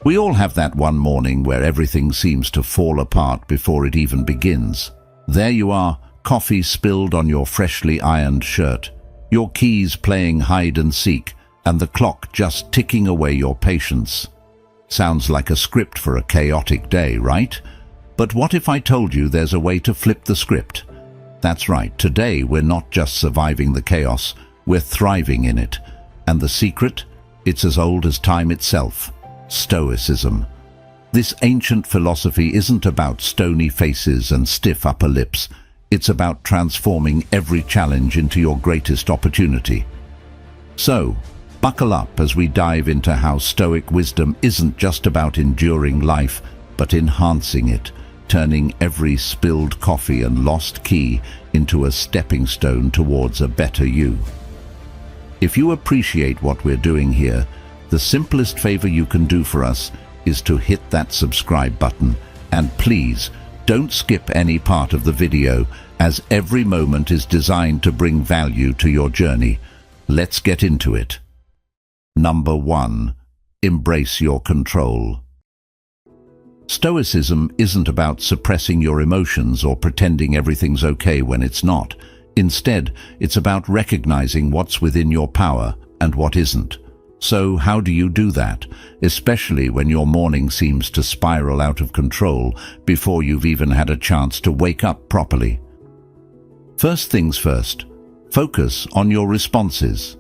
We all have that one morning where everything seems to fall apart before it even begins. There you are, coffee spilled on your freshly ironed shirt, your keys playing hide and seek, and the clock just ticking away your patience. Sounds like a script for a chaotic day, right? But what if I told you there's a way to flip the script? That's right, today we're not just surviving the chaos, we're thriving in it. And the secret? It's as old as time itself. Stoicism. This ancient philosophy isn't about stony faces and stiff upper lips. It's about transforming every challenge into your greatest opportunity. So, buckle up as we dive into how Stoic wisdom isn't just about enduring life, but enhancing it, turning every spilled coffee and lost key into a stepping stone towards a better you. If you appreciate what we're doing here, the simplest favor you can do for us is to hit that subscribe button, and please don't skip any part of the video, as every moment is designed to bring value to your journey. Let's get into it. Number 1. Embrace your control. Stoicism isn't about suppressing your emotions or pretending everything's okay when it's not. Instead, it's about recognizing what's within your power and what isn't. So how do you do that, especially when your morning seems to spiral out of control before you've even had a chance to wake up properly? First things first, focus on your responses.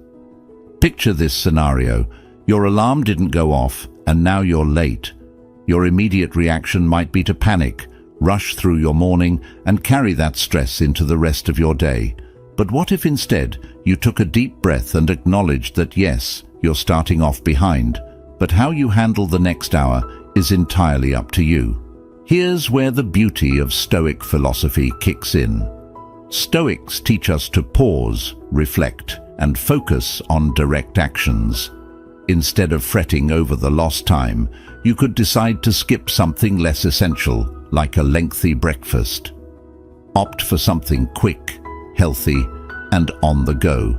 Picture this scenario. Your alarm didn't go off, and now you're late. Your immediate reaction might be to panic, rush through your morning, and carry that stress into the rest of your day. But what if instead you took a deep breath and acknowledged that yes, you're starting off behind, but how you handle the next hour is entirely up to you? Here's where the beauty of Stoic philosophy kicks in. Stoics teach us to pause, reflect, and focus on direct actions. Instead of fretting over the lost time, you could decide to skip something less essential, like a lengthy breakfast. Opt for something quick, healthy, and on the go.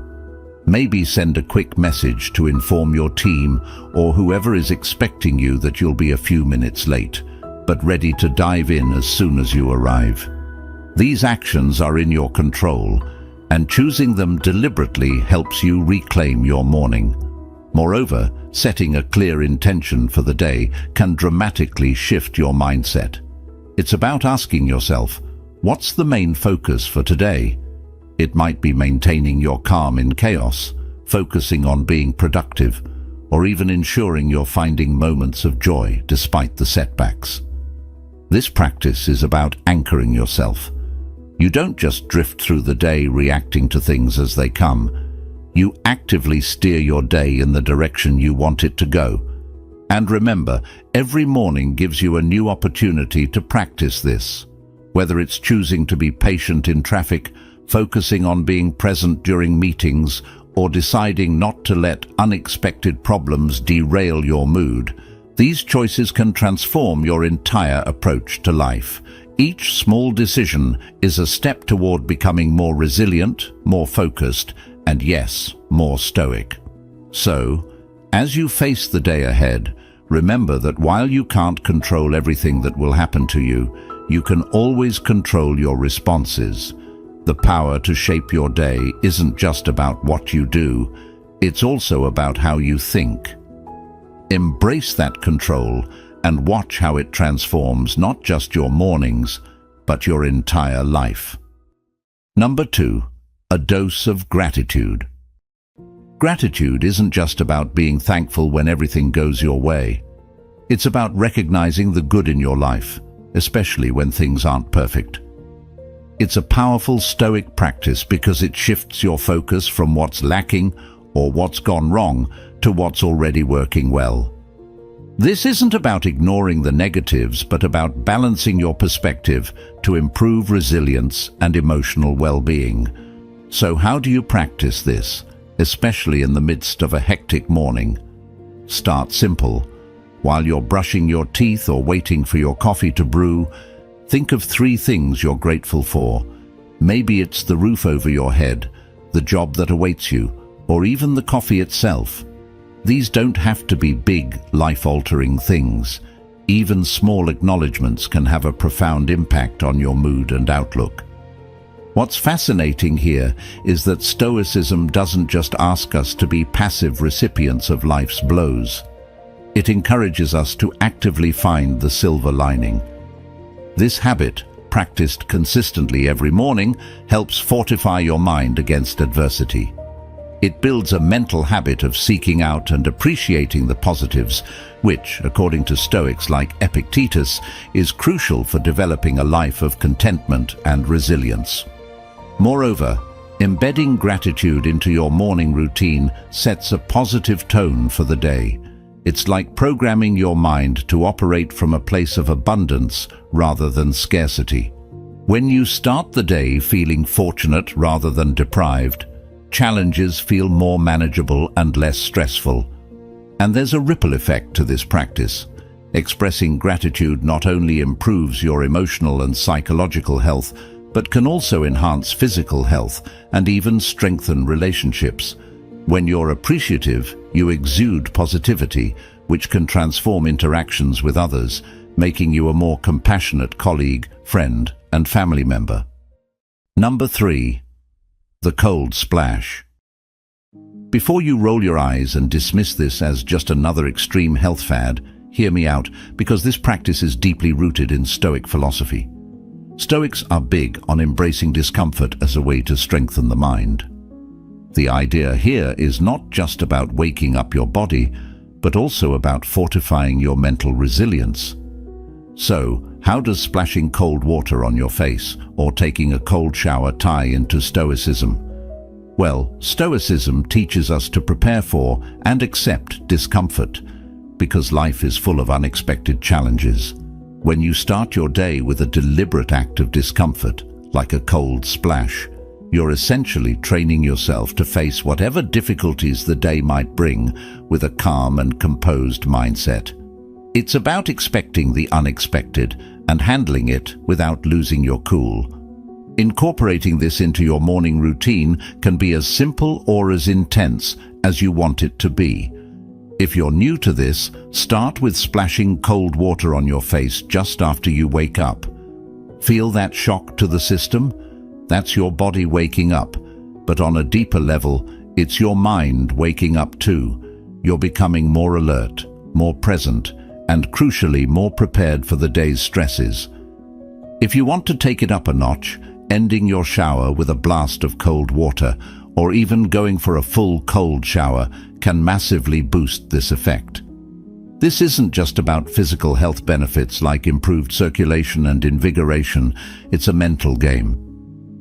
Maybe send a quick message to inform your team or whoever is expecting you that you'll be a few minutes late, but ready to dive in as soon as you arrive. These actions are in your control, and choosing them deliberately helps you reclaim your morning. Moreover, setting a clear intention for the day can dramatically shift your mindset. It's about asking yourself, what's the main focus for today? It might be maintaining your calm in chaos, focusing on being productive, or even ensuring you're finding moments of joy despite the setbacks. This practice is about anchoring yourself. You don't just drift through the day reacting to things as they come. You actively steer your day in the direction you want it to go. And remember, every morning gives you a new opportunity to practice this. Whether it's choosing to be patient in traffic, focusing on being present during meetings, or deciding not to let unexpected problems derail your mood, these choices can transform your entire approach to life. Each small decision is a step toward becoming more resilient, more focused, and yes, more stoic. So, as you face the day ahead, remember that while you can't control everything that will happen to you, you can always control your responses. The power to shape your day isn't just about what you do, it's also about how you think. Embrace that control and watch how it transforms not just your mornings, but your entire life. Number 2. A dose of gratitude. Gratitude isn't just about being thankful when everything goes your way. It's about recognizing the good in your life, especially when things aren't perfect. It's a powerful Stoic practice because it shifts your focus from what's lacking or what's gone wrong to what's already working well. This isn't about ignoring the negatives, but about balancing your perspective to improve resilience and emotional well-being. So how do you practice this, especially in the midst of a hectic morning? Start simple. While you're brushing your teeth or waiting for your coffee to brew, think of 3 things you're grateful for. Maybe it's the roof over your head, the job that awaits you, or even the coffee itself. These don't have to be big, life-altering things. Even small acknowledgements can have a profound impact on your mood and outlook. What's fascinating here is that Stoicism doesn't just ask us to be passive recipients of life's blows. It encourages us to actively find the silver lining. This habit, practiced consistently every morning, helps fortify your mind against adversity. It builds a mental habit of seeking out and appreciating the positives, which, according to Stoics like Epictetus, is crucial for developing a life of contentment and resilience. Moreover, embedding gratitude into your morning routine sets a positive tone for the day. It's like programming your mind to operate from a place of abundance rather than scarcity. When you start the day feeling fortunate rather than deprived, challenges feel more manageable and less stressful. And there's a ripple effect to this practice. Expressing gratitude not only improves your emotional and psychological health, but can also enhance physical health and even strengthen relationships. When you're appreciative, you exude positivity, which can transform interactions with others, making you a more compassionate colleague, friend, and family member. Number 3. The cold splash. Before you roll your eyes and dismiss this as just another extreme health fad, hear me out, because this practice is deeply rooted in Stoic philosophy. Stoics are big on embracing discomfort as a way to strengthen the mind. The idea here is not just about waking up your body, but also about fortifying your mental resilience. So, how does splashing cold water on your face or taking a cold shower tie into Stoicism? Well, Stoicism teaches us to prepare for and accept discomfort, because life is full of unexpected challenges. When you start your day with a deliberate act of discomfort, like a cold splash, you're essentially training yourself to face whatever difficulties the day might bring with a calm and composed mindset. It's about expecting the unexpected and handling it without losing your cool. Incorporating this into your morning routine can be as simple or as intense as you want it to be. If you're new to this, start with splashing cold water on your face just after you wake up. Feel that shock to the system? That's your body waking up, but on a deeper level, it's your mind waking up too. You're becoming more alert, more present, and crucially more prepared for the day's stresses. If you want to take it up a notch, ending your shower with a blast of cold water, or even going for a full cold shower, can massively boost this effect. This isn't just about physical health benefits like improved circulation and invigoration, it's a mental game.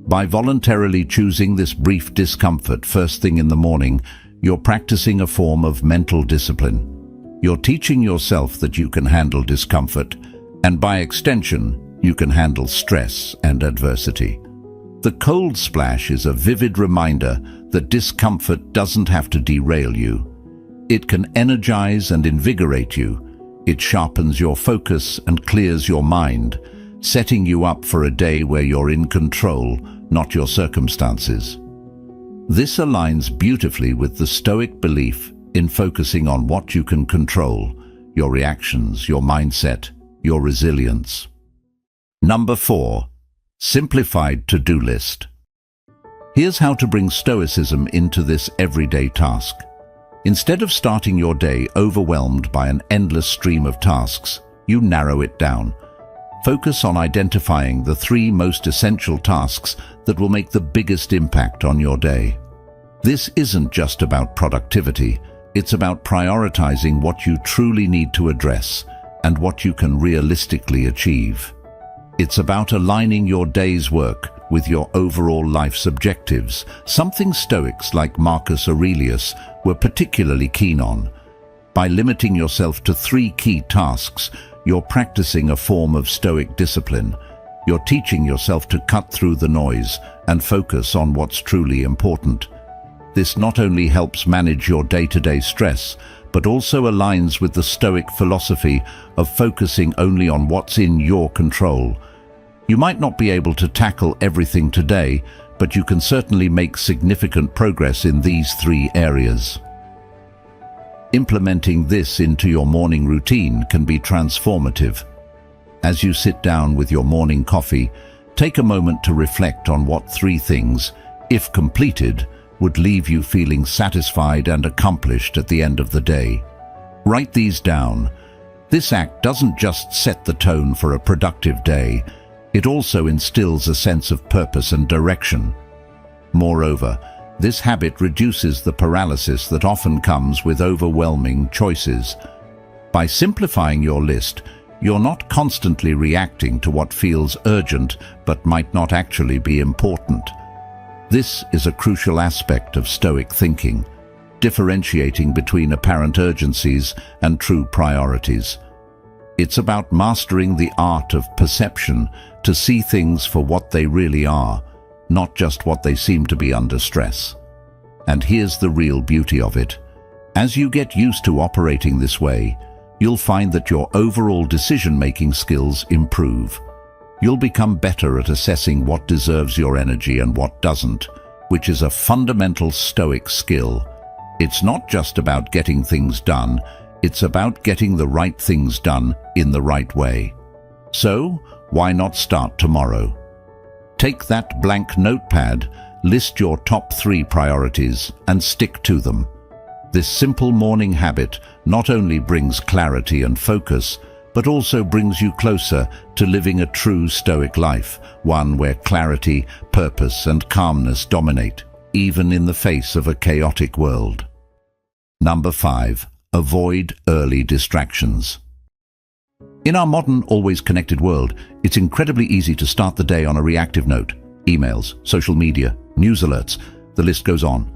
By voluntarily choosing this brief discomfort first thing in the morning, you're practicing a form of mental discipline. You're teaching yourself that you can handle discomfort, and by extension, you can handle stress and adversity. The cold splash is a vivid reminder that discomfort doesn't have to derail you. It can energize and invigorate you. It sharpens your focus and clears your mind, setting you up for a day where you're in control, not your circumstances. This aligns beautifully with the Stoic belief in focusing on what you can control, your reactions, your mindset, your resilience. Number 4. Simplified to-do list. Here's how to bring Stoicism into this everyday task. Instead of starting your day overwhelmed by an endless stream of tasks, you narrow it down. Focus on identifying the 3 most essential tasks that will make the biggest impact on your day. This isn't just about productivity, it's about prioritizing what you truly need to address and what you can realistically achieve. It's about aligning your day's work with your overall life's objectives, something Stoics like Marcus Aurelius were particularly keen on. By limiting yourself to 3 key tasks, you're practicing a form of Stoic discipline. You're teaching yourself to cut through the noise and focus on what's truly important. This not only helps manage your day-to-day stress, but also aligns with the Stoic philosophy of focusing only on what's in your control. You might not be able to tackle everything today, but you can certainly make significant progress in these 3 areas. Implementing this into your morning routine can be transformative. As you sit down with your morning coffee, take a moment to reflect on what 3 things, if completed, would leave you feeling satisfied and accomplished at the end of the day. Write these down. This act doesn't just set the tone for a productive day, it also instills a sense of purpose and direction. Moreover, this habit reduces the paralysis that often comes with overwhelming choices. By simplifying your list, you're not constantly reacting to what feels urgent but might not actually be important. This is a crucial aspect of Stoic thinking, differentiating between apparent urgencies and true priorities. It's about mastering the art of perception to see things for what they really are, not just what they seem to be under stress. And here's the real beauty of it. As you get used to operating this way, you'll find that your overall decision-making skills improve. You'll become better at assessing what deserves your energy and what doesn't, which is a fundamental Stoic skill. It's not just about getting things done, it's about getting the right things done in the right way. So, why not start tomorrow? Take that blank notepad, list your top 3 priorities, and stick to them. This simple morning habit not only brings clarity and focus, but also brings you closer to living a true Stoic life, one where clarity, purpose, and calmness dominate, even in the face of a chaotic world. Number 5. Avoid early distractions. In our modern, always connected world, it's incredibly easy to start the day on a reactive note. Emails, social media, news alerts, the list goes on.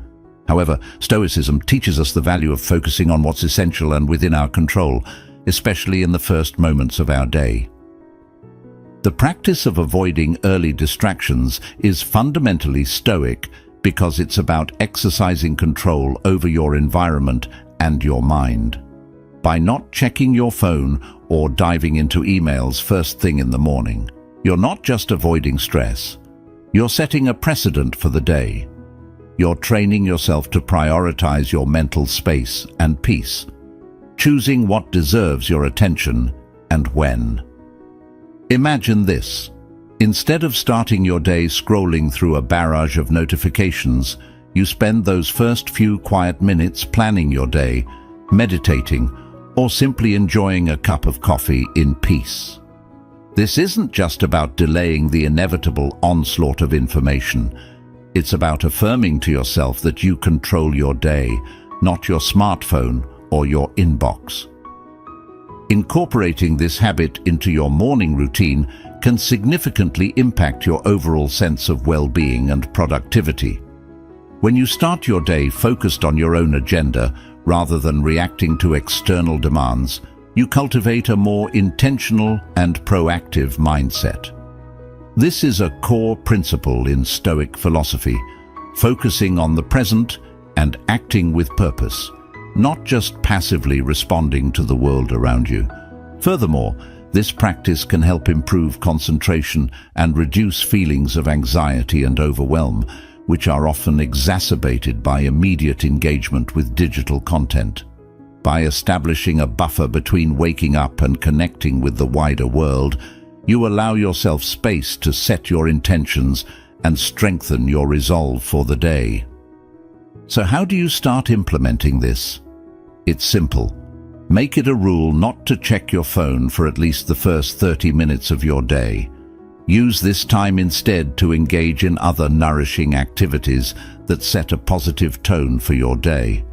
However, Stoicism teaches us the value of focusing on what's essential and within our control, especially in the first moments of our day. The practice of avoiding early distractions is fundamentally Stoic because it's about exercising control over your environment and your mind. By not checking your phone or diving into emails first thing in the morning, you're not just avoiding stress, you're setting a precedent for the day. You're training yourself to prioritize your mental space and peace, choosing what deserves your attention and when. Imagine this. Instead of starting your day scrolling through a barrage of notifications, you spend those first few quiet minutes planning your day, meditating, or simply enjoying a cup of coffee in peace. This isn't just about delaying the inevitable onslaught of information. It's about affirming to yourself that you control your day, not your smartphone or your inbox. Incorporating this habit into your morning routine can significantly impact your overall sense of well-being and productivity. When you start your day focused on your own agenda rather than reacting to external demands, you cultivate a more intentional and proactive mindset. This is a core principle in Stoic philosophy, focusing on the present and acting with purpose, not just passively responding to the world around you. Furthermore, this practice can help improve concentration and reduce feelings of anxiety and overwhelm, which are often exacerbated by immediate engagement with digital content. By establishing a buffer between waking up and connecting with the wider world, you allow yourself space to set your intentions and strengthen your resolve for the day. So how do you start implementing this? It's simple. Make it a rule not to check your phone for at least the first 30 minutes of your day. Use this time instead to engage in other nourishing activities that set a positive tone for your day.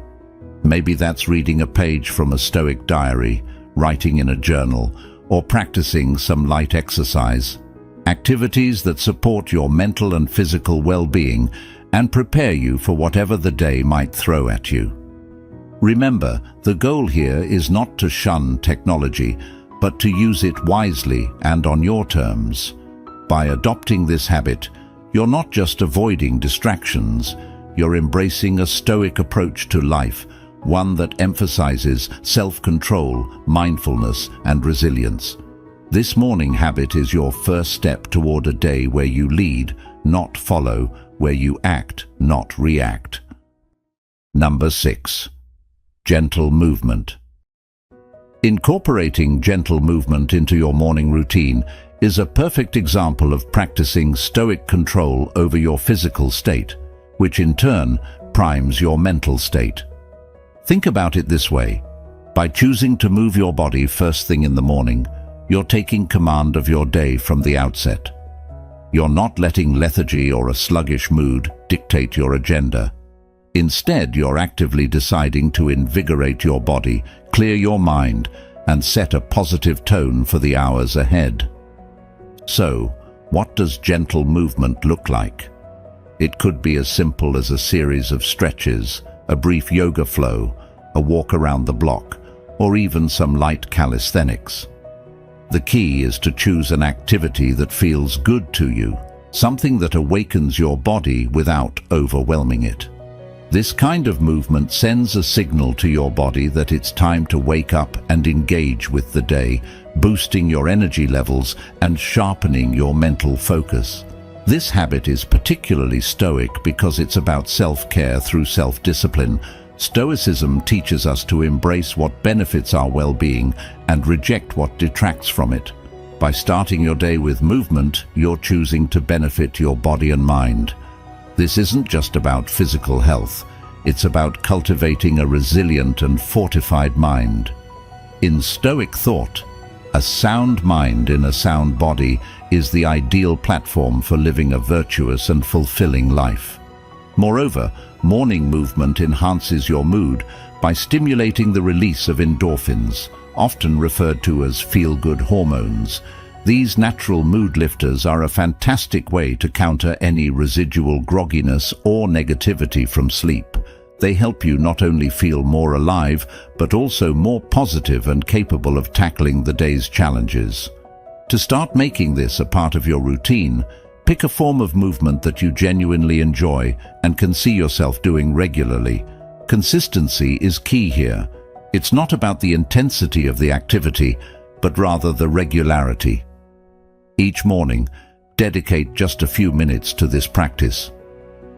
Maybe that's reading a page from a Stoic diary, writing in a journal, or practicing some light exercise. Activities that support your mental and physical well-being and prepare you for whatever the day might throw at you. Remember, the goal here is not to shun technology, but to use it wisely and on your terms. By adopting this habit, you're not just avoiding distractions, you're embracing a Stoic approach to life, one that emphasizes self-control, mindfulness, and resilience. This morning habit is your first step toward a day where you lead, not follow, where you act, not react. Number 6. Gentle movement. Incorporating gentle movement into your morning routine is a perfect example of practicing Stoic control over your physical state, which in turn primes your mental state. Think about it this way. By choosing to move your body first thing in the morning, you're taking command of your day from the outset. You're not letting lethargy or a sluggish mood dictate your agenda. Instead, you're actively deciding to invigorate your body, clear your mind, and set a positive tone for the hours ahead. So, what does gentle movement look like? It could be as simple as a series of stretches, a brief yoga flow, a walk around the block, or even some light calisthenics. The key is to choose an activity that feels good to you, something that awakens your body without overwhelming it. This kind of movement sends a signal to your body that it's time to wake up and engage with the day, boosting your energy levels and sharpening your mental focus. This habit is particularly Stoic because it's about self-care through self-discipline. Stoicism teaches us to embrace what benefits our well-being and reject what detracts from it. By starting your day with movement, you're choosing to benefit your body and mind. This isn't just about physical health, it's about cultivating a resilient and fortified mind. In Stoic thought, a sound mind in a sound body is the ideal platform for living a virtuous and fulfilling life. Moreover, morning movement enhances your mood by stimulating the release of endorphins, often referred to as feel-good hormones. These natural mood lifters are a fantastic way to counter any residual grogginess or negativity from sleep. They help you not only feel more alive, but also more positive and capable of tackling the day's challenges. To start making this a part of your routine, pick a form of movement that you genuinely enjoy and can see yourself doing regularly. Consistency is key here. It's not about the intensity of the activity, but rather the regularity. Each morning, dedicate just a few minutes to this practice.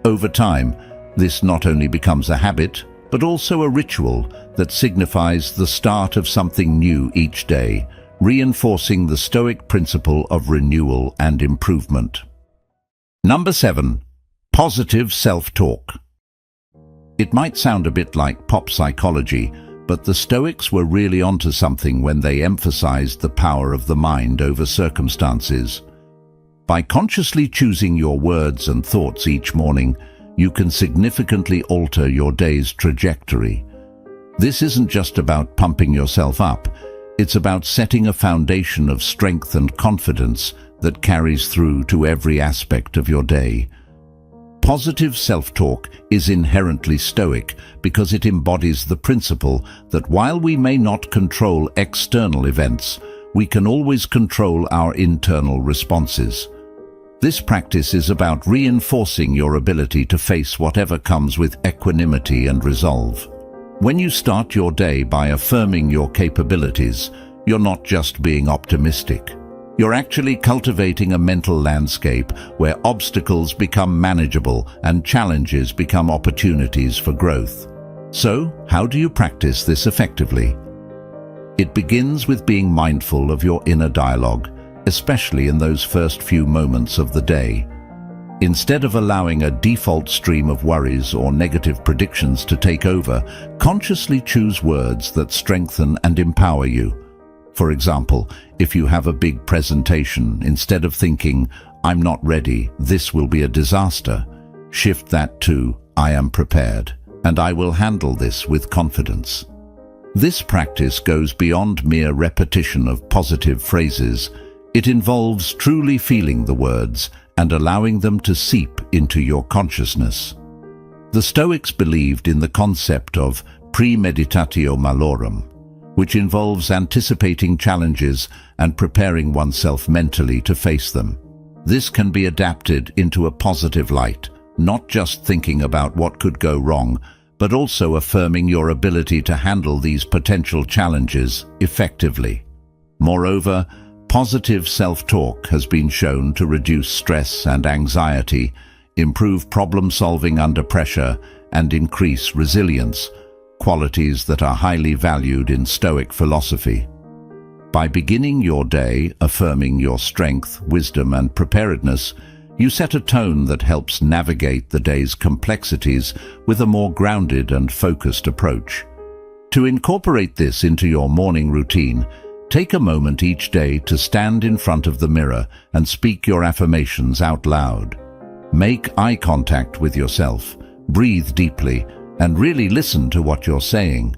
Over time, this not only becomes a habit, but also a ritual that signifies the start of something new each day, reinforcing the Stoic principle of renewal and improvement. Number 7. Positive self-talk. It might sound a bit like pop psychology, but the Stoics were really onto something when they emphasized the power of the mind over circumstances. By consciously choosing your words and thoughts each morning, you can significantly alter your day's trajectory. This isn't just about pumping yourself up, it's about setting a foundation of strength and confidence that carries through to every aspect of your day. Positive self-talk is inherently Stoic because it embodies the principle that while we may not control external events, we can always control our internal responses. This practice is about reinforcing your ability to face whatever comes with equanimity and resolve. When you start your day by affirming your capabilities, you're not just being optimistic. You're actually cultivating a mental landscape where obstacles become manageable and challenges become opportunities for growth. So, how do you practice this effectively? It begins with being mindful of your inner dialogue, especially in those first few moments of the day. Instead of allowing a default stream of worries or negative predictions to take over, consciously choose words that strengthen and empower you. For example, if you have a big presentation, instead of thinking, "I'm not ready, this will be a disaster," shift that to, "I am prepared, and I will handle this with confidence." This practice goes beyond mere repetition of positive phrases. It involves truly feeling the words and allowing them to seep into your consciousness. The Stoics believed in the concept of premeditatio malorum, which involves anticipating challenges and preparing oneself mentally to face them. This can be adapted into a positive light, not just thinking about what could go wrong, but also affirming your ability to handle these potential challenges effectively. Moreover, positive self-talk has been shown to reduce stress and anxiety, improve problem-solving under pressure, and increase resilience, qualities that are highly valued in Stoic philosophy. By beginning your day affirming your strength, wisdom, and preparedness, you set a tone that helps navigate the day's complexities with a more grounded and focused approach. To incorporate this into your morning routine, take a moment each day to stand in front of the mirror and speak your affirmations out loud. Make eye contact with yourself, breathe deeply, and really listen to what you're saying.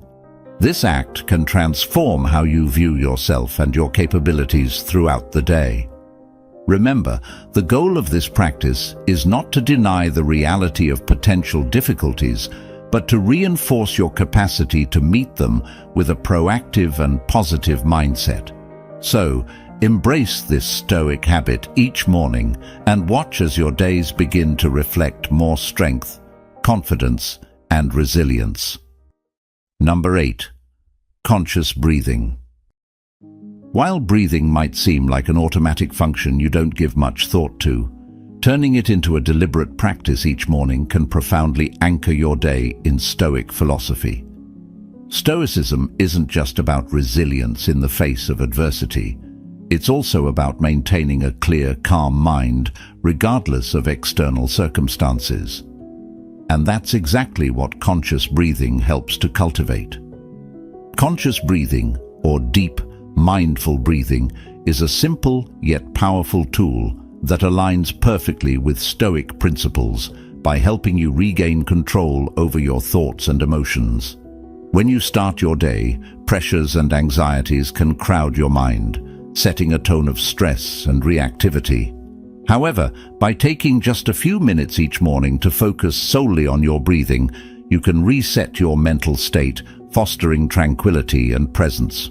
This act can transform how you view yourself and your capabilities throughout the day. Remember, the goal of this practice is not to deny the reality of potential difficulties, but to reinforce your capacity to meet them with a proactive and positive mindset. So, embrace this Stoic habit each morning and watch as your days begin to reflect more strength, confidence, and resilience. Number 8. Conscious breathing. While breathing might seem like an automatic function you don't give much thought to, turning it into a deliberate practice each morning can profoundly anchor your day in Stoic philosophy. Stoicism isn't just about resilience in the face of adversity. It's also about maintaining a clear, calm mind, regardless of external circumstances. And that's exactly what conscious breathing helps to cultivate. Conscious breathing, or deep, mindful breathing, is a simple yet powerful tool that aligns perfectly with Stoic principles by helping you regain control over your thoughts and emotions. When you start your day, pressures and anxieties can crowd your mind, setting a tone of stress and reactivity. However, by taking just a few minutes each morning to focus solely on your breathing, you can reset your mental state, fostering tranquility and presence.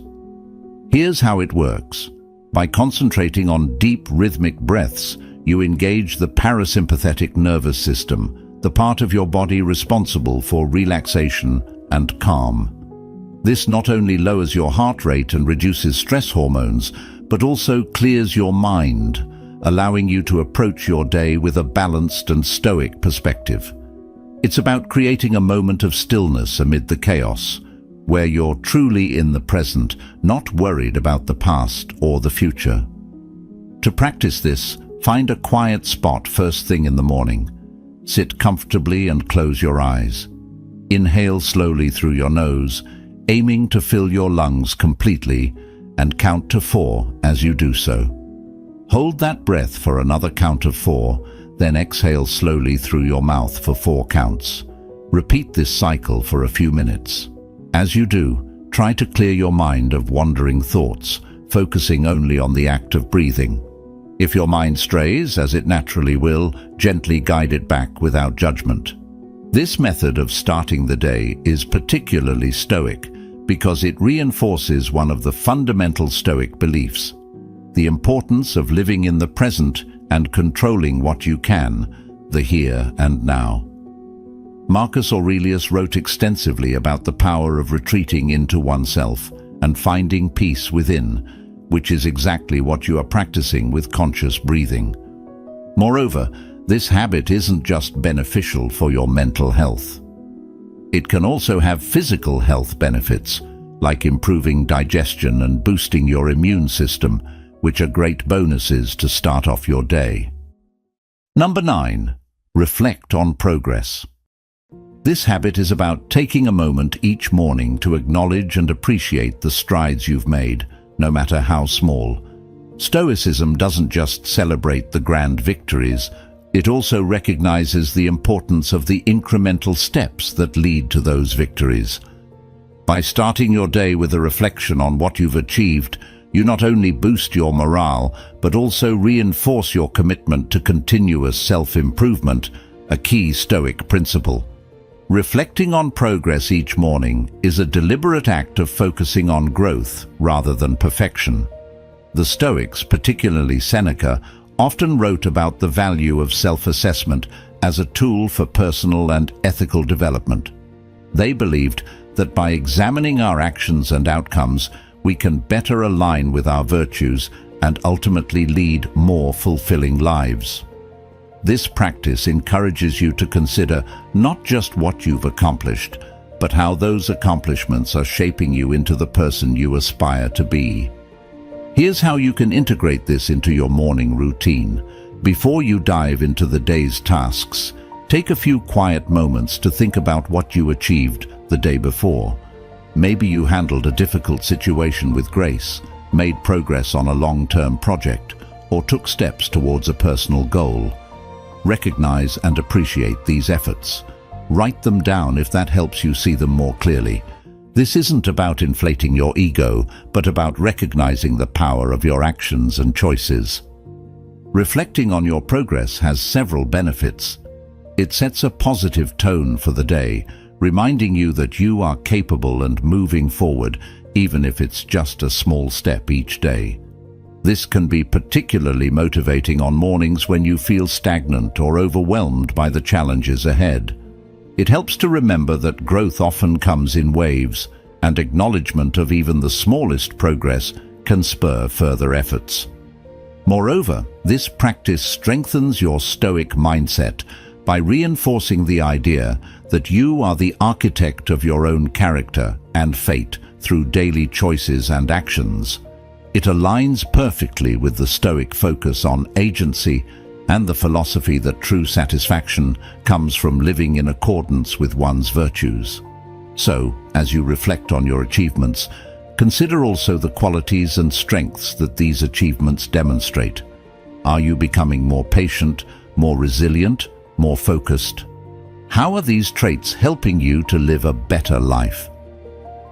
Here's how it works. By concentrating on deep rhythmic breaths, you engage the parasympathetic nervous system, the part of your body responsible for relaxation and calm. This not only lowers your heart rate and reduces stress hormones, but also clears your mind, allowing you to approach your day with a balanced and Stoic perspective. It's about creating a moment of stillness amid the chaos, where you're truly in the present, not worried about the past or the future. To practice this, find a quiet spot first thing in the morning. Sit comfortably and close your eyes. Inhale slowly through your nose, aiming to fill your lungs completely, and count to 4 as you do so. Hold that breath for another count of 4, then exhale slowly through your mouth for 4 counts. Repeat this cycle for a few minutes. As you do, try to clear your mind of wandering thoughts, focusing only on the act of breathing. If your mind strays, as it naturally will, gently guide it back without judgment. This method of starting the day is particularly Stoic because it reinforces one of the fundamental Stoic beliefs: the importance of living in the present and controlling what you can, the here and now. Marcus Aurelius wrote extensively about the power of retreating into oneself and finding peace within, which is exactly what you are practicing with conscious breathing. Moreover, this habit isn't just beneficial for your mental health. It can also have physical health benefits, like improving digestion and boosting your immune system, which are great bonuses to start off your day. Number 9. Reflect on progress. This habit is about taking a moment each morning to acknowledge and appreciate the strides you've made, no matter how small. Stoicism doesn't just celebrate the grand victories, it also recognizes the importance of the incremental steps that lead to those victories. By starting your day with a reflection on what you've achieved, you not only boost your morale, but also reinforce your commitment to continuous self-improvement, a key Stoic principle. Reflecting on progress each morning is a deliberate act of focusing on growth rather than perfection. The Stoics, particularly Seneca, often wrote about the value of self-assessment as a tool for personal and ethical development. They believed that by examining our actions and outcomes, we can better align with our virtues and ultimately lead more fulfilling lives. This practice encourages you to consider not just what you've accomplished, but how those accomplishments are shaping you into the person you aspire to be. Here's how you can integrate this into your morning routine. Before you dive into the day's tasks, take a few quiet moments to think about what you achieved the day before. Maybe you handled a difficult situation with grace, made progress on a long-term project, or took steps towards a personal goal. Recognize and appreciate these efforts. Write them down if that helps you see them more clearly. This isn't about inflating your ego, but about recognizing the power of your actions and choices. Reflecting on your progress has several benefits. It sets a positive tone for the day, reminding you that you are capable and moving forward, even if it's just a small step each day. This can be particularly motivating on mornings when you feel stagnant or overwhelmed by the challenges ahead. It helps to remember that growth often comes in waves, and acknowledgement of even the smallest progress can spur further efforts. Moreover, this practice strengthens your Stoic mindset by reinforcing the idea that you are the architect of your own character and fate through daily choices and actions. It aligns perfectly with the Stoic focus on agency and the philosophy that true satisfaction comes from living in accordance with one's virtues. So, as you reflect on your achievements, consider also the qualities and strengths that these achievements demonstrate. Are you becoming more patient, more resilient, more focused? How are these traits helping you to live a better life?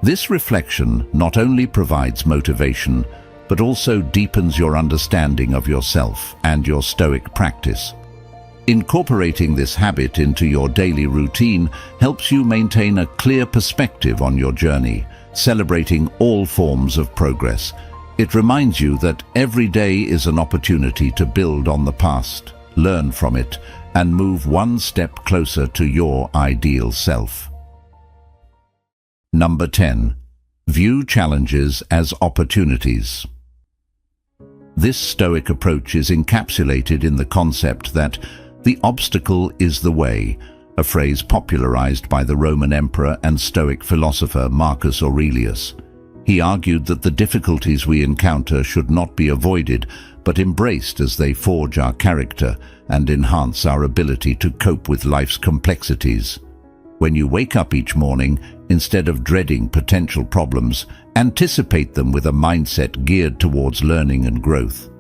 This reflection not only provides motivation, but also deepens your understanding of yourself and your Stoic practice. Incorporating this habit into your daily routine helps you maintain a clear perspective on your journey, celebrating all forms of progress. It reminds you that every day is an opportunity to build on the past, learn from it, and move one step closer to your ideal self. Number 10. View challenges as opportunities. This Stoic approach is encapsulated in the concept that the obstacle is the way, a phrase popularized by the Roman emperor and Stoic philosopher Marcus Aurelius. He argued that the difficulties we encounter should not be avoided, but embraced as they forge our character and enhance our ability to cope with life's complexities. When you wake up each morning, instead of dreading potential problems, anticipate them with a mindset geared towards learning and growth.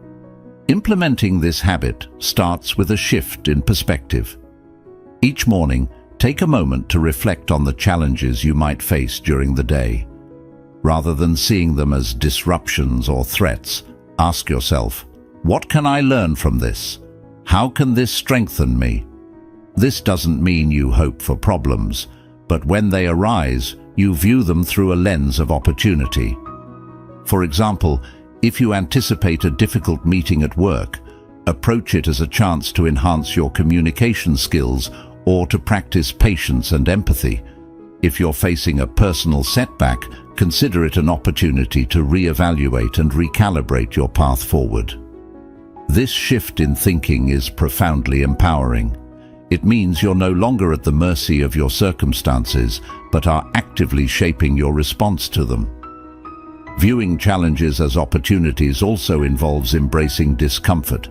Implementing this habit starts with a shift in perspective. Each morning, take a moment to reflect on the challenges you might face during the day. Rather than seeing them as disruptions or threats, ask yourself, what can I learn from this? How can this strengthen me? This doesn't mean you hope for problems, but when they arise, you view them through a lens of opportunity. For example, if you anticipate a difficult meeting at work, approach it as a chance to enhance your communication skills or to practice patience and empathy. If you're facing a personal setback, consider it an opportunity to reevaluate and recalibrate your path forward. This shift in thinking is profoundly empowering. It means you're no longer at the mercy of your circumstances, but are actively shaping your response to them. Viewing challenges as opportunities also involves embracing discomfort,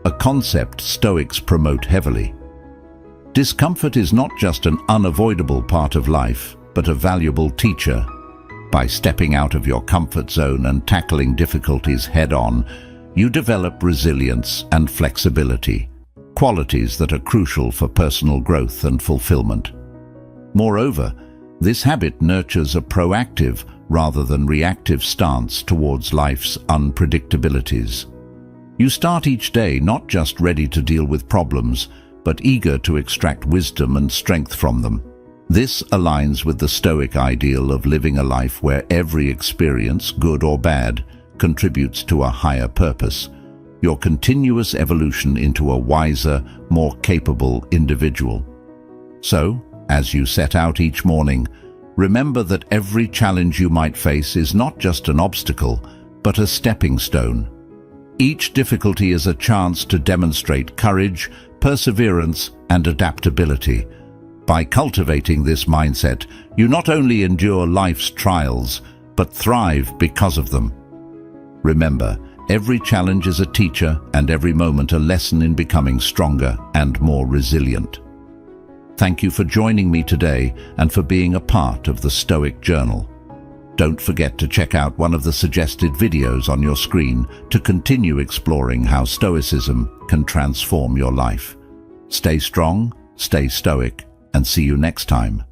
a concept Stoics promote heavily. Discomfort is not just an unavoidable part of life, but a valuable teacher. By stepping out of your comfort zone and tackling difficulties head-on, you develop resilience and flexibility, qualities that are crucial for personal growth and fulfillment. Moreover, this habit nurtures a proactive rather than reactive stance towards life's unpredictabilities. You start each day not just ready to deal with problems, but eager to extract wisdom and strength from them. This aligns with the Stoic ideal of living a life where every experience, good or bad, contributes to a higher purpose, your continuous evolution into a wiser, more capable individual. So, as you set out each morning, remember that every challenge you might face is not just an obstacle, but a stepping stone. Each difficulty is a chance to demonstrate courage, perseverance, and adaptability. By cultivating this mindset, you not only endure life's trials, but thrive because of them. Remember, every challenge is a teacher and every moment a lesson in becoming stronger and more resilient. Thank you for joining me today and for being a part of the Stoic Journal. Don't forget to check out one of the suggested videos on your screen to continue exploring how Stoicism can transform your life. Stay strong, stay stoic, and see you next time.